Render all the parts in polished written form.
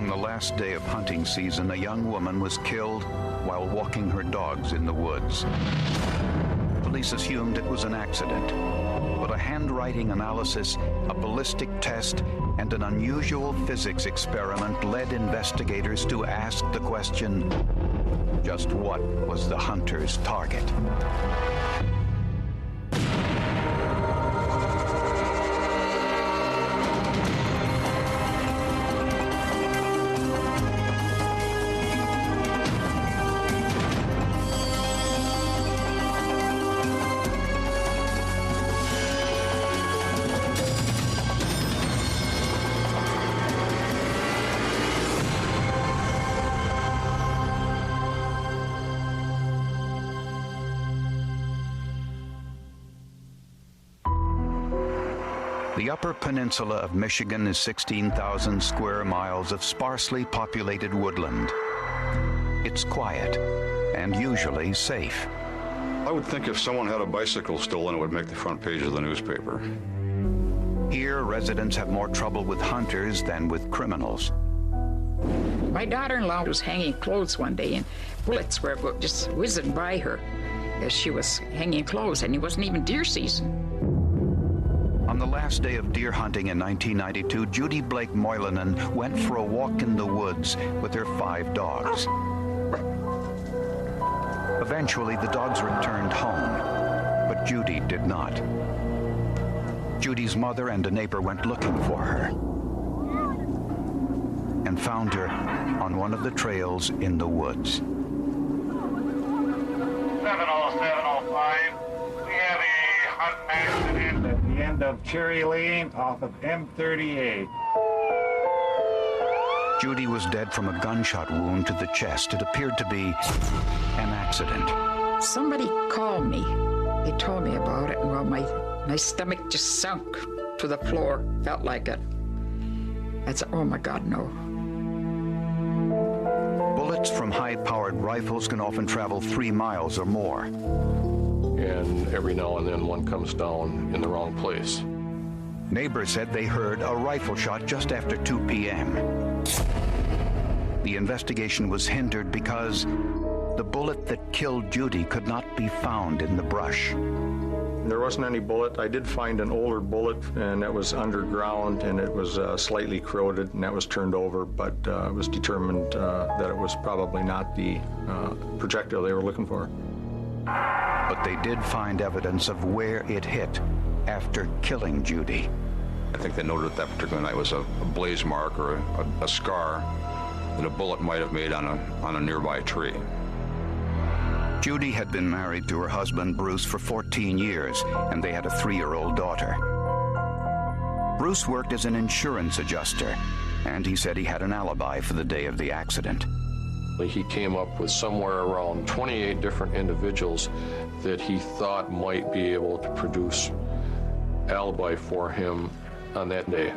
On the last day of hunting season, a young woman was killed while walking her dogs in the woods. Police assumed it was an accident, but a handwriting analysis, a ballistic test, and an unusual physics experiment led investigators to ask the question, just what was the hunter's target? The Upper Peninsula of Michigan is 16,000 square miles of sparsely populated woodland. It's quiet and usually safe. I would think if someone had a bicycle stolen, it would make the front page of the newspaper. Here, residents have more trouble with hunters than with criminals. My daughter-in-law was hanging clothes one day, and bullets were just whizzing by her as she was hanging clothes, and it wasn't even deer season. On the last day of deer hunting in 1992, Judy Blake Moylanen went for a walk in the woods with her 5 dogs. Eventually, the dogs returned home, but Judy did not. Judy's mother and a neighbor went looking for her and found her on one of the trails in the woods. 70705, we have a hunting accident at the end of Cherry Lane off of M38. Judy was dead from a gunshot wound to the chest. It appeared to be an accident. Somebody called me. They told me about it, and well, my stomach just sunk to the floor. Felt like it. I said, oh my God, no. Bullets from high-powered rifles can often travel 3 miles or more. And every now and then one comes down in the wrong place. Neighbors said they heard a rifle shot just after 2 p.m. The investigation was hindered because the bullet that killed Judy could not be found in the brush. There wasn't any bullet. I did find an older bullet, and that was underground, and it was slightly corroded, and that was turned over, but it was determined that it was probably not the projectile they were looking for. But they did find evidence of where it hit after killing Judy. I think they noted that particular night was a blaze mark or a scar that a bullet might have made on a nearby tree. Judy had been married to her husband, Bruce, for 14 years, and they had a 3-year-old daughter. Bruce worked as an insurance adjuster, and he said he had an alibi for the day of the accident. He came up with somewhere around 28 different individuals that he thought might be able to produce alibi for him on that day,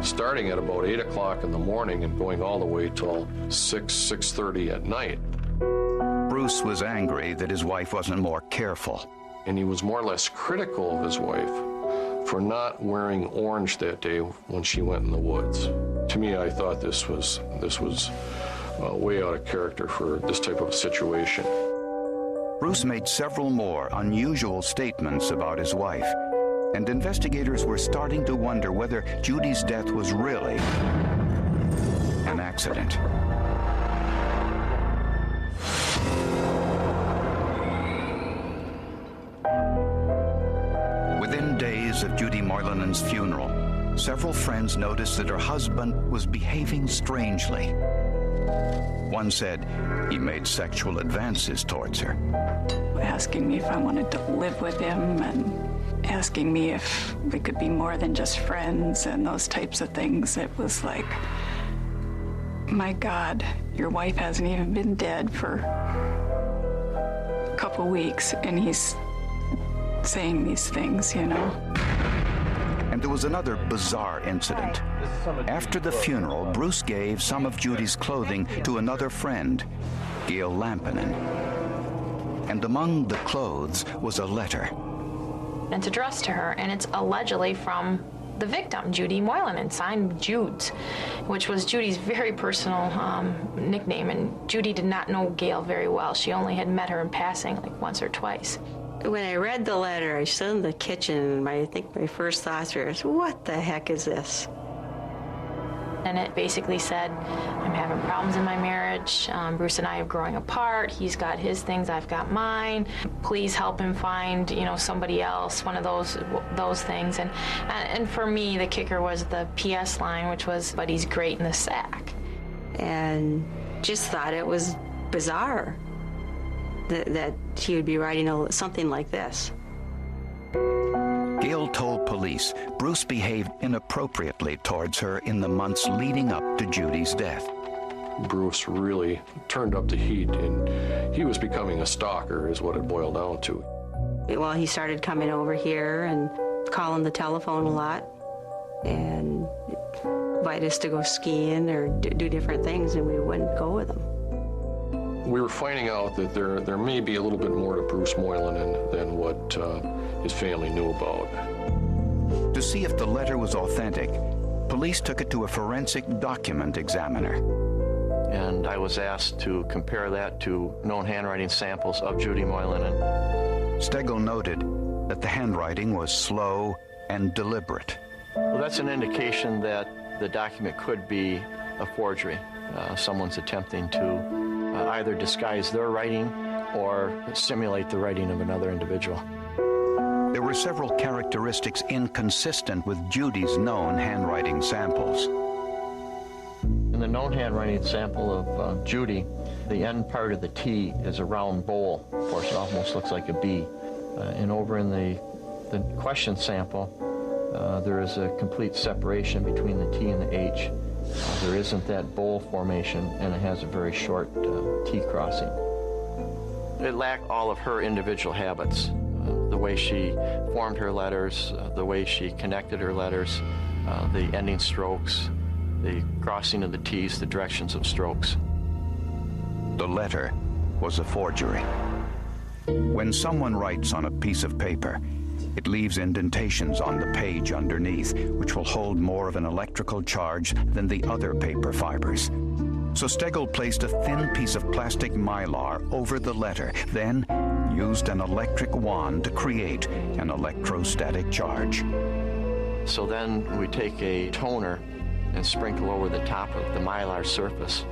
starting at about 8 o'clock in the morning and going all the way till 6:30 at night. Bruce was angry that his wife wasn't more careful. And he was more or less critical of his wife for not wearing orange that day when she went in the woods. To me, I thought this was way out of character for this type of situation. Bruce made several more unusual statements about his wife, and investigators were starting to wonder whether Judy's death was really an accident. Within days of Judy Moylanen's funeral, several friends noticed that her husband was behaving strangely. One said he made sexual advances towards her. Asking me if I wanted to live with him and asking me if we could be more than just friends and those types of things. It was like, my God, your wife hasn't even been dead for a couple weeks and he's saying these things, you know. And there was another bizarre incident. After the funeral, Bruce gave some of Judy's clothing to another friend, Gail Lampinen. And among the clothes was a letter. It's addressed to her, and it's allegedly from the victim, Judy Moylan, signed Jude's, which was Judy's very personal nickname. And Judy did not know Gail very well. She only had met her in passing like once or twice. When I read the letter, I stood in the kitchen, and I think my first thoughts were, what the heck is this? And it basically said, I'm having problems in my marriage. Bruce and I are growing apart. He's got his things, I've got mine. Please help him find, somebody else, one of those things. And for me, the kicker was the PS line, which was, but he's great in the sack. And just thought it was bizarre that he would be writing something like this. Gail told police Bruce behaved inappropriately towards her in the months leading up to Judy's death. Bruce really turned up the heat, and he was becoming a stalker, is what it boiled down to. Well, he started coming over here and calling the telephone a lot and invite us to go skiing or do different things, and we wouldn't go with him. We were finding out that there may be a little bit more to Bruce Moylan than what his family knew about. To see if the letter was authentic, police took it to a forensic document examiner. And I was asked to compare that to known handwriting samples of Judy Moylan. Stegel noted that the handwriting was slow and deliberate. Well, that's an indication that the document could be a forgery. Someone's attempting to either disguise their writing or simulate the writing of another individual. There were several characteristics inconsistent with Judy's known handwriting samples. In the known handwriting sample of Judy, the end part of the T is a round bowl portion, almost looks like a B. And over in the question sample, there is a complete separation between the T and the H. There isn't that bowl formation, and it has a very short T crossing. It lacked all of her individual habits. The way she formed her letters, the way she connected her letters, the ending strokes, the crossing of the T's, the directions of strokes. The letter was a forgery. When someone writes on a piece of paper, it leaves indentations on the page underneath, which will hold more of an electrical charge than the other paper fibers. So Stegel placed a thin piece of plastic mylar over the letter, then used an electric wand to create an electrostatic charge. So then we take a toner and sprinkle over the top of the mylar surface.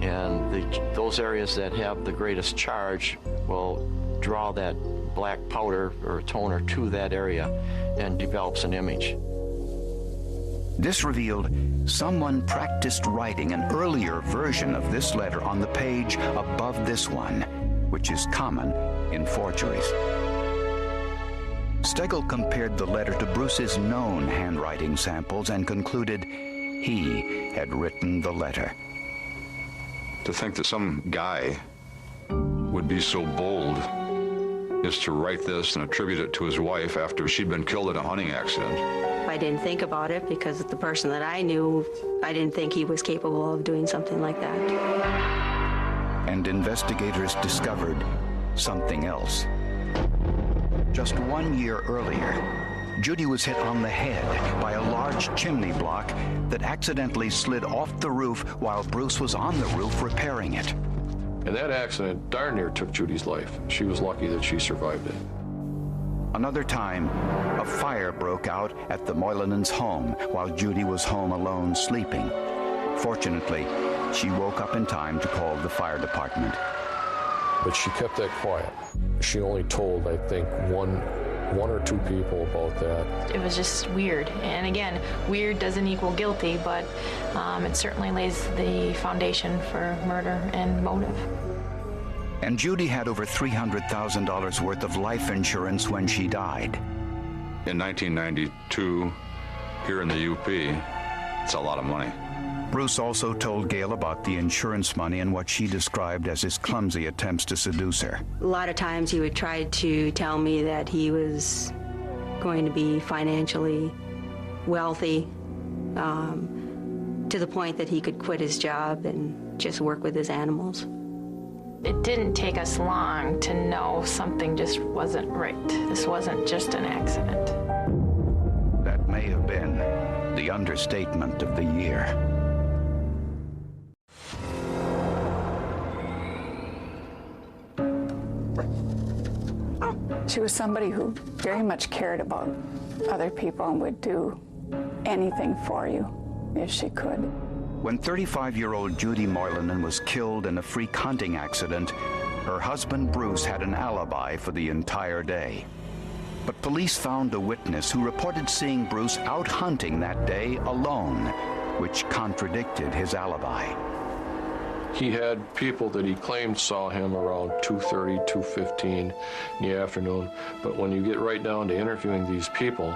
And those areas that have the greatest charge will draw that black powder or toner to that area and develops an image. This revealed someone practiced writing an earlier version of this letter on the page above this one, which is common in forgeries. Stegel compared the letter to Bruce's known handwriting samples and concluded he had written the letter. To think that some guy would be so bold is to write this and attribute it to his wife after she'd been killed in a hunting accident. I didn't think about it because the person that I knew, I didn't think he was capable of doing something like that. And investigators discovered something else. Just 1 year earlier, Judy was hit on the head by a large chimney block that accidentally slid off the roof while Bruce was on the roof repairing it. And that accident darn near took Judy's life. She was lucky that she survived it. Another time, a fire broke out at the Moylanens' home while Judy was home alone sleeping. Fortunately, she woke up in time to call the fire department. But she kept that quiet. She only told, I think, one or two people about that. It was just weird. And again, weird doesn't equal guilty, but it certainly lays the foundation for murder and motive. And Judy had over $300,000 worth of life insurance when she died. In 1992, here in the UP, it's a lot of money. Bruce also told Gail about the insurance money and what she described as his clumsy attempts to seduce her. A lot of times he would try to tell me that he was going to be financially wealthy, to the point that he could quit his job and just work with his animals. It didn't take us long to know something just wasn't right. This wasn't just an accident. That may have been understatement of the year. She was somebody who very much cared about other people and would do anything for you if she could. When 35-year-old Judy Moylanen was killed in a freak hunting accident, her husband Bruce had an alibi for the entire day. But police found a witness who reported seeing Bruce out hunting that day alone, which contradicted his alibi. He had people that he claimed saw him around 2:30, 2:15 in the afternoon. But when you get right down to interviewing these people,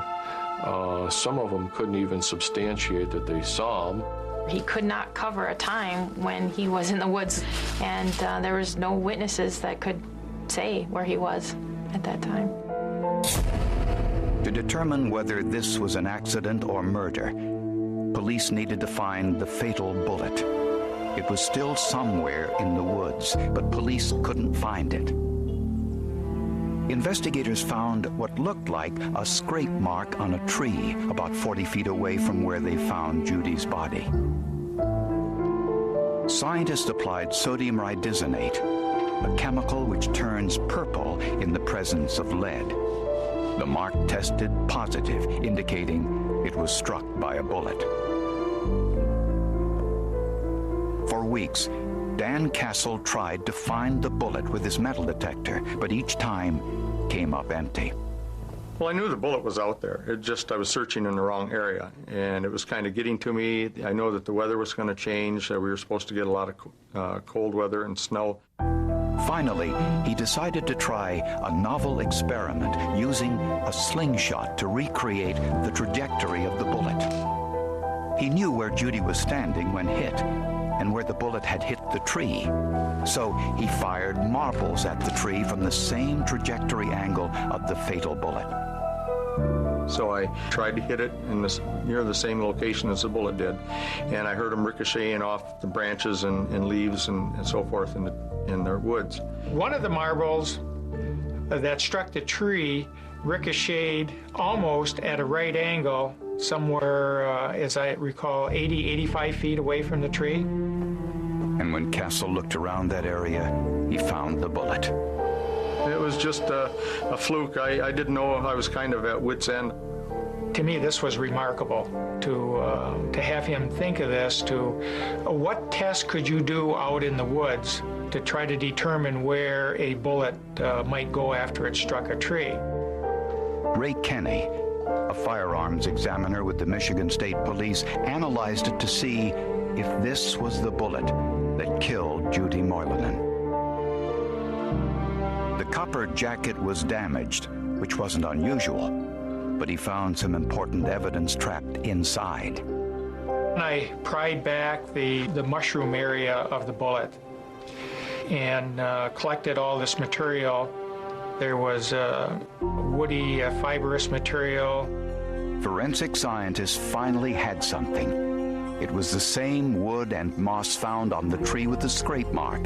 some of them couldn't even substantiate that they saw him. He could not cover a time when he was in the woods, and there was no witnesses that could say where he was at that time. To determine whether this was an accident or murder, police needed to find the fatal bullet. It was still somewhere in the woods, but police couldn't find it. Investigators found what looked like a scrape mark on a tree about 40 feet away from where they found Judy's body. Scientists applied sodium rhydisonate, a chemical which turns purple in the presence of lead. The mark tested positive, indicating it was struck by a bullet. For weeks, Dan Castle tried to find the bullet with his metal detector, but each time came up empty. Well, I knew the bullet was out there. I was searching in the wrong area, and it was kind of getting to me. I know that the weather was going to change. We were supposed to get a lot of cold weather and snow. Finally, he decided to try a novel experiment using a slingshot to recreate the trajectory of the bullet. He knew where Judy was standing when hit and where the bullet had hit the tree. So he fired marbles at the tree from the same trajectory angle of the fatal bullet. So I tried to hit it near the same location as the bullet did, and I heard them ricocheting off the branches and leaves and so forth in the woods. One of the marbles that struck the tree ricocheted almost at a right angle, somewhere, as I recall, 80, 85 feet away from the tree. And when Castle looked around that area, he found the bullet. It was just a fluke. I didn't know. I was kind of at wit's end. To me, this was remarkable to have him think of this. What test could you do out in the woods to try to determine where a bullet might go after it struck a tree? Ray Kenny, a firearms examiner with the Michigan State Police, analyzed it to see if this was the bullet that killed Judy Moylanen. The copper jacket was damaged, which wasn't unusual, but he found some important evidence trapped inside. I pried back the mushroom area of the bullet and collected all this material. There was woody, fibrous material. Forensic scientists finally had something. It was the same wood and moss found on the tree with the scrape mark,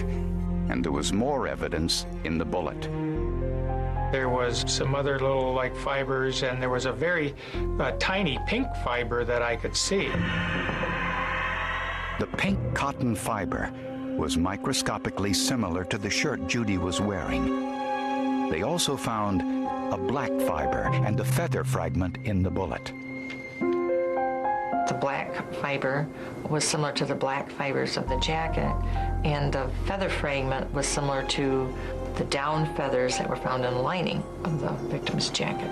and there was more evidence in the bullet. There was some other little fibers, and there was a very tiny pink fiber that I could see. The pink cotton fiber was microscopically similar to the shirt Judy was wearing. They also found a black fiber and a feather fragment in the bullet. The black fiber was similar to the black fibers of the jacket, and the feather fragment was similar to the down feathers that were found in the lining of the victim's jacket.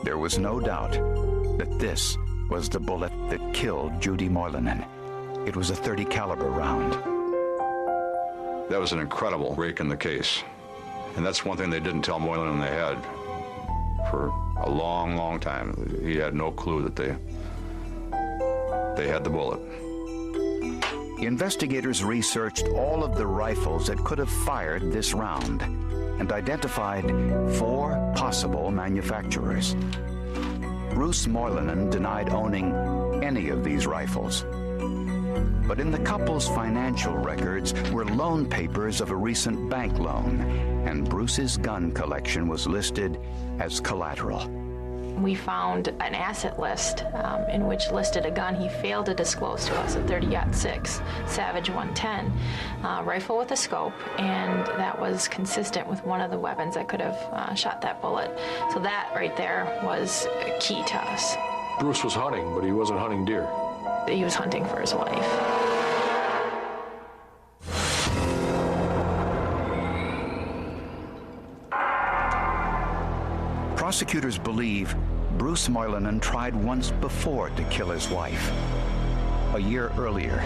There was no doubt that this was the bullet that killed Judy Moylanen. It was a .30 caliber round. That was an incredible break in the case. And that's one thing they didn't tell Moylanen they had for a long, long time. He had no clue that they had the bullet. Investigators researched all of the rifles that could have fired this round and identified 4 possible manufacturers. Bruce Moylanen denied owning any of these rifles. But in the couple's financial records were loan papers of a recent bank loan, and Bruce's gun collection was listed as collateral. we found an asset list in which listed a gun he failed to disclose to us, a 30-06 Savage 110 rifle with a scope, and that was consistent with one of the weapons that could have shot that bullet. So that right there was key to us. Bruce was hunting, but he wasn't hunting deer. He was hunting for his wife. Prosecutors believe Bruce Moylanen tried once before to kill his wife. A year earlier,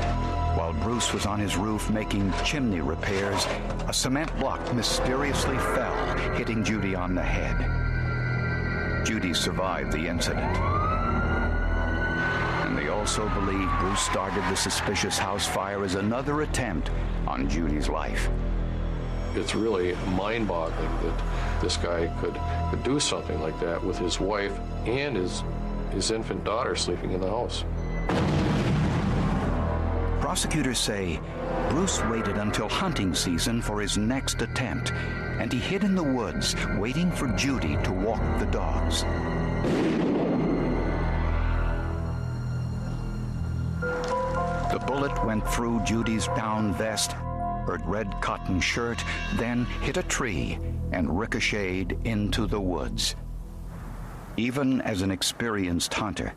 while Bruce was on his roof making chimney repairs, a cement block mysteriously fell, hitting Judy on the head. Judy survived the incident. And they also believe Bruce started the suspicious house fire as another attempt on Judy's life. It's really mind-boggling that this guy could do something like that with his wife and his infant daughter sleeping in the house. Prosecutors say Bruce waited until hunting season for his next attempt, and he hid in the woods, waiting for Judy to walk the dogs. The bullet went through Judy's down vest, her red cotton shirt, then hit a tree and ricocheted into the woods. Even as an experienced hunter,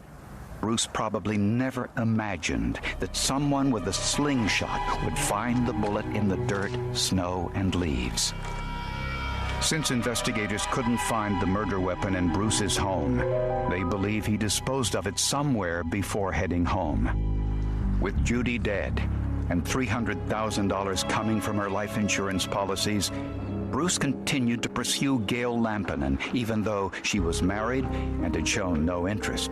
Bruce probably never imagined that someone with a slingshot would find the bullet in the dirt, snow, and leaves. Since investigators couldn't find the murder weapon in Bruce's home, they believe he disposed of it somewhere before heading home. With Judy dead and $300,000 coming from her life insurance policies, Bruce continued to pursue Gail Lampinen, even though she was married and had shown no interest.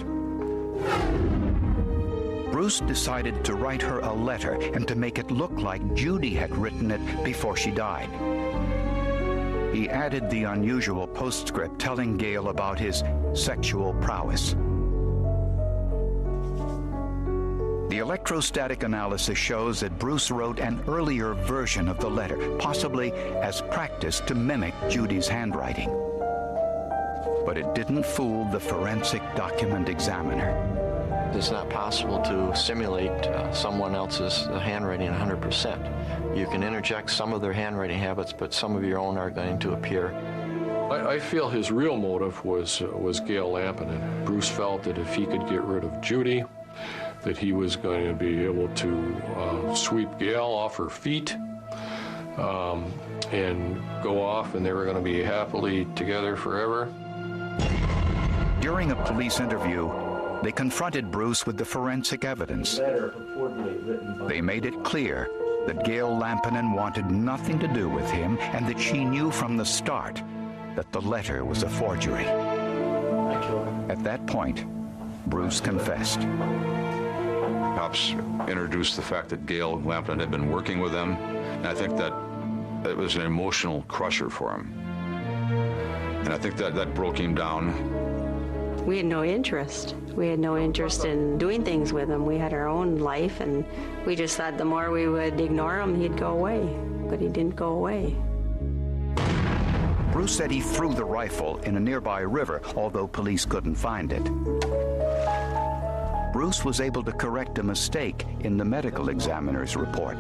Bruce decided to write her a letter and to make it look like Judy had written it before she died. He added the unusual postscript telling Gail about his sexual prowess. The electrostatic analysis shows that Bruce wrote an earlier version of the letter, possibly as practice to mimic Judy's handwriting. But it didn't fool the forensic document examiner. It's not possible to simulate someone else's handwriting 100%. You can interject some of their handwriting habits, but some of your own are going to appear. I feel his real motive was Gail Lampinen. Bruce felt that if he could get rid of Judy, that he was going to be able to sweep Gail off her feet and go off, and they were going to be happily together forever. During a police interview, they confronted Bruce with the forensic evidence. They made it clear that Gail Lampinen wanted nothing to do with him and that she knew from the start that the letter was a forgery. At that point, Bruce confessed. Cops introduced the fact that Gail Lampinen had been working with them, and I think that it was an emotional crusher for him. And I think that broke him down. We had no interest. We had no interest in doing things with him. We had our own life, and we just thought the more we would ignore him, he'd go away. But he didn't go away. Bruce said he threw the rifle in a nearby river, although police couldn't find it. Bruce was able to correct a mistake in the medical examiner's report.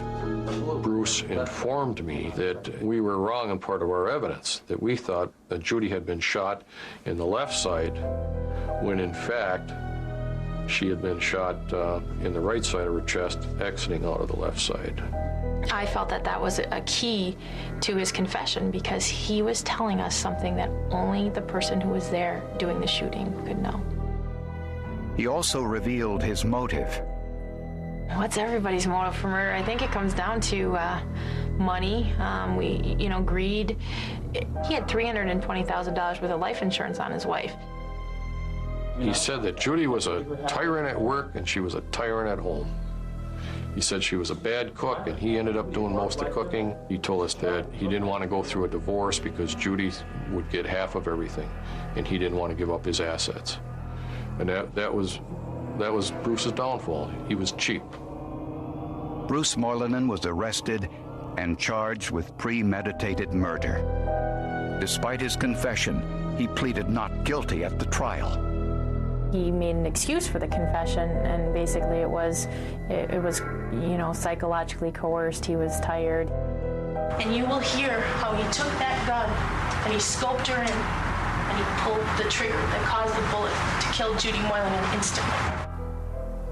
Bruce informed me that we were wrong in part of our evidence, that we thought that Judy had been shot in the left side, when in fact she had been shot in the right side of her chest, exiting out of the left side. I felt that that was a key to his confession because he was telling us something that only the person who was there doing the shooting could know. He also revealed his motive. What's everybody's motive for murder? I think it comes down to money, greed. He had $320,000 worth of life insurance on his wife. He said that Judy was a tyrant at work and she was a tyrant at home. He said she was a bad cook and he ended up doing most of the cooking. He told us that he didn't want to go through a divorce because Judy would get half of everything and he didn't want to give up his assets. And that was Bruce's downfall. He was cheap. Bruce Moylanen was arrested and charged with premeditated murder. Despite his confession, he pleaded not guilty at the trial. He made an excuse for the confession, and basically it was, you know, psychologically coerced. He was tired. And you will hear how he took that gun and he scoped her in and he pulled the trigger that caused the bullet to kill Judy Moylan instantly.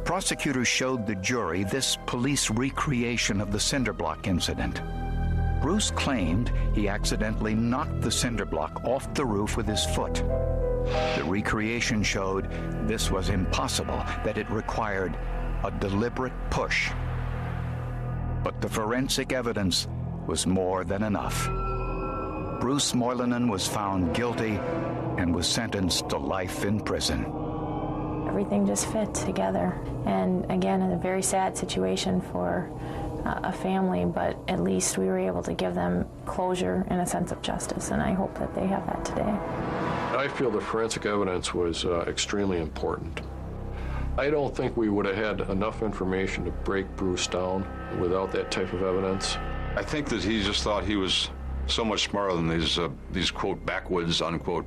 Prosecutors showed the jury this police recreation of the cinder block incident. Bruce claimed he accidentally knocked the cinder block off the roof with his foot. The recreation showed this was impossible, that it required a deliberate push. But the forensic evidence was more than enough. Bruce Moylan was found guilty and was sentenced to life in prison. Everything just fit together. And again, in a very sad situation for a family, but at least we were able to give them closure and a sense of justice, and I hope that they have that today. I feel the forensic evidence was extremely important. I don't think we would have had enough information to break Bruce down without that type of evidence. I think that he just thought he was so much smarter than these quote, backwoods, unquote,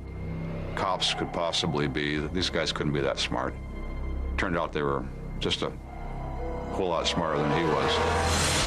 cops could possibly be. These guys couldn't be that smart. Turned out they were just a whole lot smarter than he was.